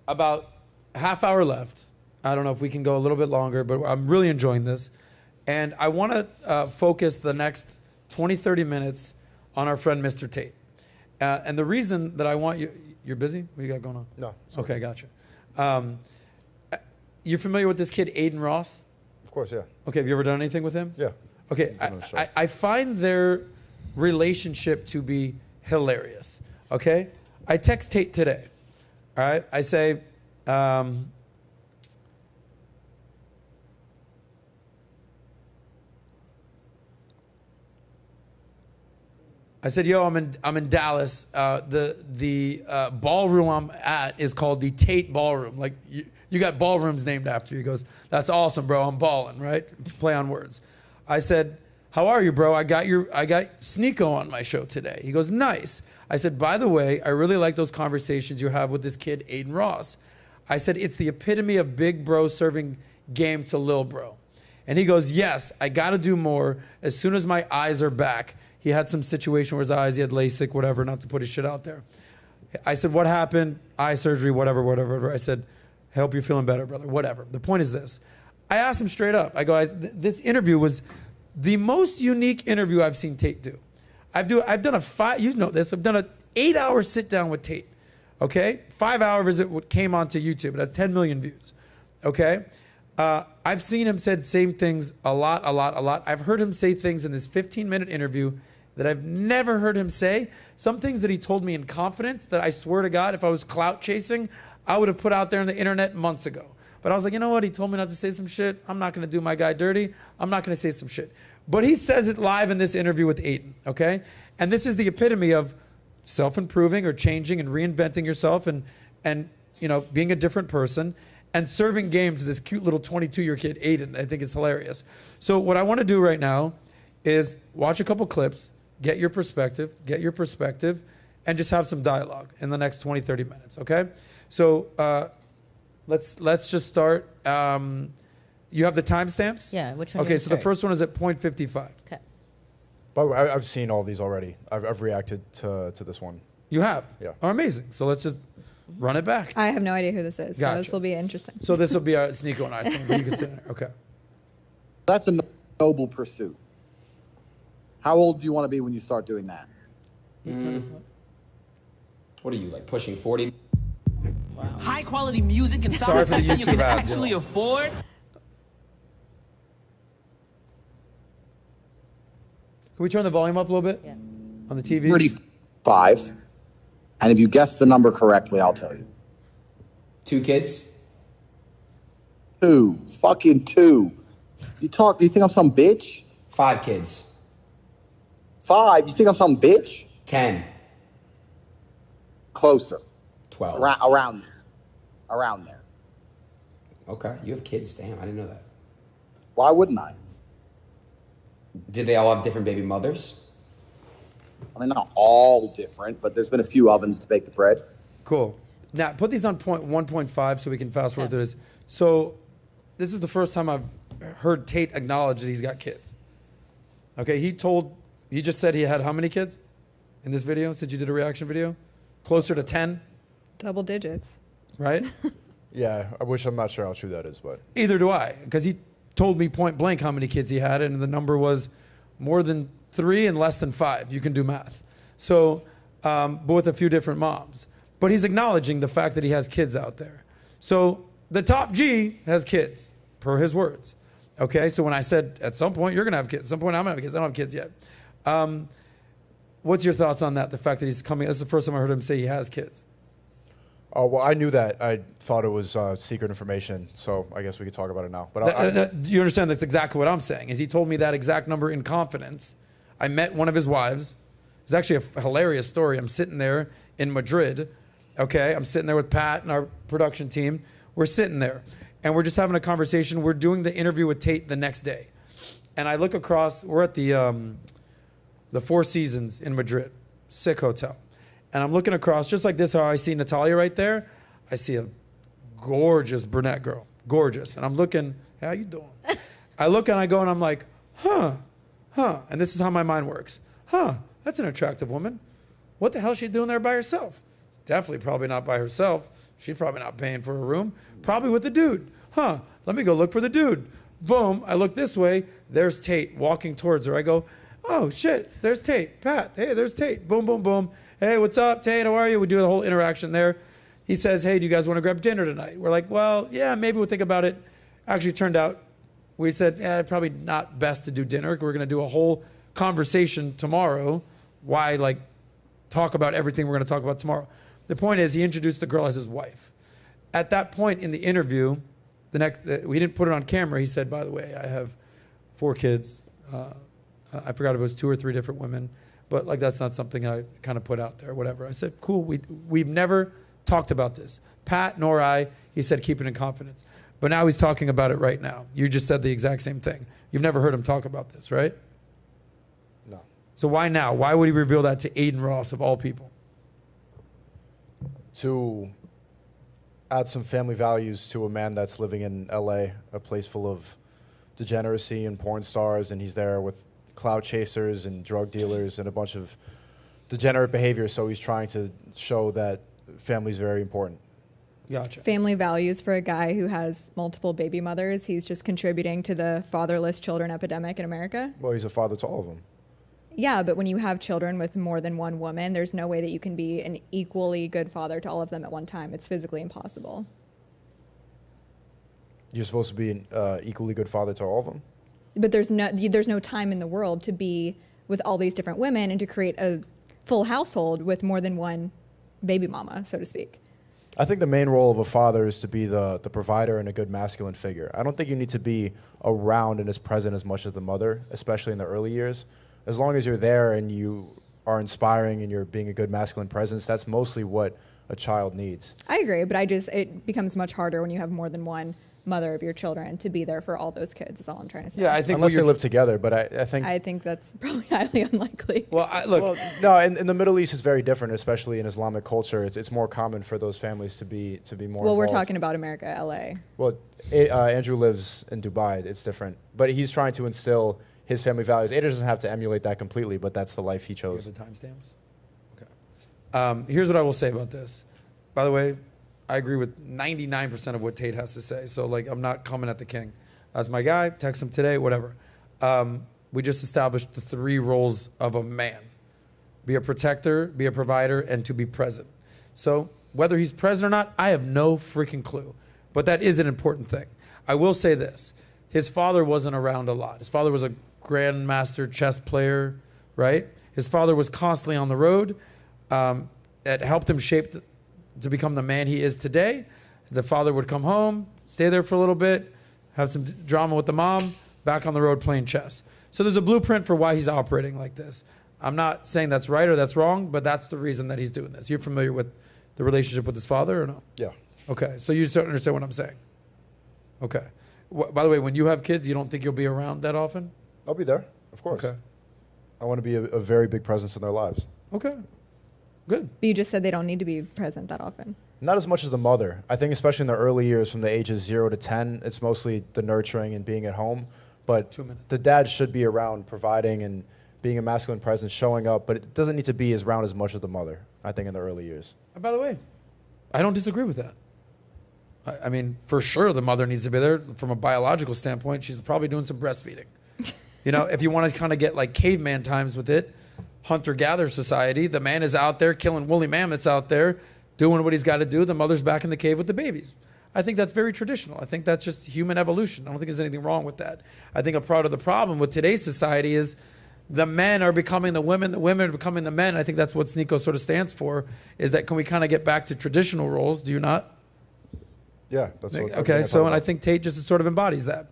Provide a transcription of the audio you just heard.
about half hour left. I don't know if we can go a little bit longer, but I'm really enjoying this. And I want to focus the next 20, 30 minutes on our friend, Mr. Tate. And the reason that I want you... You're busy? What you got going on? No. Okay, gotcha. You're familiar with this kid, Aiden Ross? Of course, yeah. Okay, have you ever done anything with him? Yeah. Okay, I find their relationship to be hilarious, okay? I text Tate today, all right? I say, I said, yo, I'm in Dallas. The ballroom I'm at is called the Tate Ballroom. Like, you got ballrooms named after you. He goes, that's awesome, bro. I'm balling, right? Play on words. I said, how are you, bro? I got Sneako on my show today. He goes, nice. I said, by the way, I really like those conversations you have with this kid, Aiden Ross. I said, it's the epitome of big bro serving game to lil bro. And he goes, yes, I got to do more. As soon as my eyes are back. He had some situation where his eyes, he had LASIK, whatever, not to put his shit out there. I said, what happened? Eye surgery, whatever. I said, I hope you're feeling better, brother, whatever. The point is this. I asked him straight up. I go, this interview was the most unique interview I've seen Tate do. I've done a 8-hour sit down with Tate, okay? 5 hours it came onto YouTube. It has 10 million views, okay? I've seen him said same things a lot. I've heard him say things in this 15-minute interview that I've never heard him say. Some things that he told me in confidence that I swear to God, if I was clout chasing, I would have put out there on the internet months ago. But I was like, you know what? He told me not to say some shit. I'm not going to do my guy dirty. I'm not going to say some shit. But he says it live in this interview with Aiden, okay? And this is the epitome of self-improving or changing and reinventing yourself and you know, being a different person and serving game to this cute little 22-year kid, Aiden. I think it's hilarious. So what I want to do right now is watch a couple clips, get your perspective, and just have some dialogue in the next 20, 30 minutes, okay? So let's just start. You have the timestamps? Yeah, which one? Okay, so the first one is at 0.55. Okay. But I've seen all these already. I've reacted to this one. You have? Yeah. Oh, amazing. So let's just run it back. I have no idea who this is, Gotcha. so this will be interesting. So this will be our Sneako and I thing, but you can sit there. Okay. That's a noble pursuit. How old do you want to be when you start doing that? What are you, like pushing 40? Wow. High quality music and Sorry sound for the effects that you YouTube can ads, actually yo. afford. Can we turn the volume up a little bit? Yeah. On the TV? 35. And if you guess the number correctly, I'll tell you. 2 kids? 2. Fucking 2. You think I'm some bitch? 5 kids? 5. You think I'm some bitch? 10? Closer. 12? Around there. Around there. Okay, you have kids. Damn, I didn't know that. Why wouldn't I? Did they all have different baby mothers? I mean, not all different, but there's been a few ovens to bake the bread. Cool. Now, put these on 1.5 so we can fast forward through this. So this is the first time I've heard Tate acknowledge that he's got kids. Okay, he just said he had how many kids in this video since you did a reaction video? Closer to 10? Double digits. Right? Yeah, I'm not sure how true that is, but. Either do I, because he told me point blank how many kids he had, and the number was more than 3 and less than 5. You can do math. So, but with a few different moms. But he's acknowledging the fact that he has kids out there. So the top G has kids, per his words. Okay, so when I said at some point you're gonna have kids, at some point I'm gonna have kids, I don't have kids yet. What's your thoughts on that? The fact that he's coming, this is the first time I heard him say he has kids. Oh, well, I knew that. I thought it was secret information, so I guess we could talk about it now. But Do you understand that's exactly what I'm saying? Is he told me that exact number in confidence. I met one of his wives. It's actually a hilarious story. I'm sitting there in Madrid, okay? I'm sitting there with Pat and our production team. We're sitting there, and we're just having a conversation. We're doing the interview with Tate the next day. And I look across, we're at the Four Seasons in Madrid, sick hotel. And I'm looking across, just like this, how I see Natalia right there. I see a gorgeous brunette girl, gorgeous. And I'm looking, hey, how you doing? I look and I go and I'm like, huh. And this is how my mind works. That's an attractive woman. What the hell is she doing there by herself? Definitely probably not by herself. She's probably not paying for a room. Probably with the dude. Huh, let me go look for the dude. Boom, I look this way. There's Tate walking towards her. I go, oh, shit, there's Tate. Pat, hey, there's Tate. Boom, boom, boom. Hey, what's up, Tate? How are you? We do the whole interaction there. He says, hey, do you guys want to grab dinner tonight? We're like, well, yeah, maybe we'll think about it. Actually, it turned out, we said, probably not best to do dinner. We're going to do a whole conversation tomorrow. Why, like, talk about everything we're going to talk about tomorrow? The point is, he introduced the girl as his wife. At that point in the interview, we didn't put it on camera. He said, by the way, I have 4 kids. I forgot if it was 2 or 3 different women, but like that's not something I kind of put out there, whatever. I said, cool. We've never talked about this, Pat nor I. He said, keep it in confidence. But now he's talking about it right now. You just said the exact same thing. You've never heard him talk about this, right? No. So why now? Why would he reveal that to Aiden Ross of all people? To add some family values to a man that's living in LA, a place full of degeneracy and porn stars, and he's there with clout chasers and drug dealers and a bunch of degenerate behavior. So he's trying to show that family is very important. Gotcha. Family values for a guy who has multiple baby mothers. He's just contributing to the fatherless children epidemic in America. Well, he's a father to all of them. Yeah, but when you have children with more than one woman, there's no way that you can be an equally good father to all of them at one time. It's physically impossible. You're supposed to be an equally good father to all of them? But there's no time in the world to be with all these different women and to create a full household with more than one baby mama, so to speak. I think the main role of a father is to be the provider and a good masculine figure. I don't think you need to be around and as present as much as the mother, especially in the early years. As long as you're there and you are inspiring and you're being a good masculine presence, that's mostly what a child needs. I agree, but it becomes much harder when you have more than one mother of your children to be there for all those kids is all I'm trying to say. Yeah, I think unless they live together, but I think that's probably highly unlikely. Well, no, in the Middle East it's very different, especially in Islamic culture. It's more common for those families to be more Well, we're involved. talking about America, LA. Well, Andrew lives in Dubai. It's different, but he's trying to instill his family values. Ada doesn't have to emulate that completely, but that's the life he chose. Here's the timestamps. Okay. Here's what I will say about this. By the way, I agree with 99% of what Tate has to say. So, like, I'm not coming at the king. That's my guy. Text him today, whatever. We just established the 3 roles of a man. Be a protector, be a provider, and to be present. So whether he's present or not, I have no freaking clue. But that is an important thing. I will say this. His father wasn't around a lot. His father was a grandmaster chess player, right? His father was constantly on the road. It helped him shape to become the man he is today. The father would come home, stay there for a little bit, have some drama with the mom, back on the road playing chess. So there's a blueprint for why he's operating like this. I'm not saying that's right or that's wrong, but that's the reason that he's doing this. You're familiar with the relationship with his father or no? Yeah. Okay, so you don't understand what I'm saying. Okay. By the way, when you have kids, you don't think you'll be around that often? I'll be there, of course. Okay. I want to be a very big presence in their lives. Okay. Good. But you just said they don't need to be present that often. Not as much as the mother. I think especially in the early years from the ages 0 to 10, it's mostly the nurturing and being at home. But 2 minutes. the dad should be around providing and being a masculine presence, showing up. But it doesn't need to be around as much as the mother, I think, in the early years. And by the way, I don't disagree with that. I mean, for sure the mother needs to be there. From a biological standpoint, she's probably doing some breastfeeding. You know, if you want to kind of get like caveman times with it, hunter-gatherer society, the man is out there killing woolly mammoths out there, doing what he's got to do. The mother's back in the cave with the babies. I think that's very traditional. I think that's just human evolution. I don't think there's anything wrong with that. I think a part of the problem with today's society is the men are becoming the women are becoming the men. I think that's what Sneako sort of stands for, is that can we kind of get back to traditional roles? Do you not? Yeah, that's what. Okay, so and I think Tate just sort of embodies that.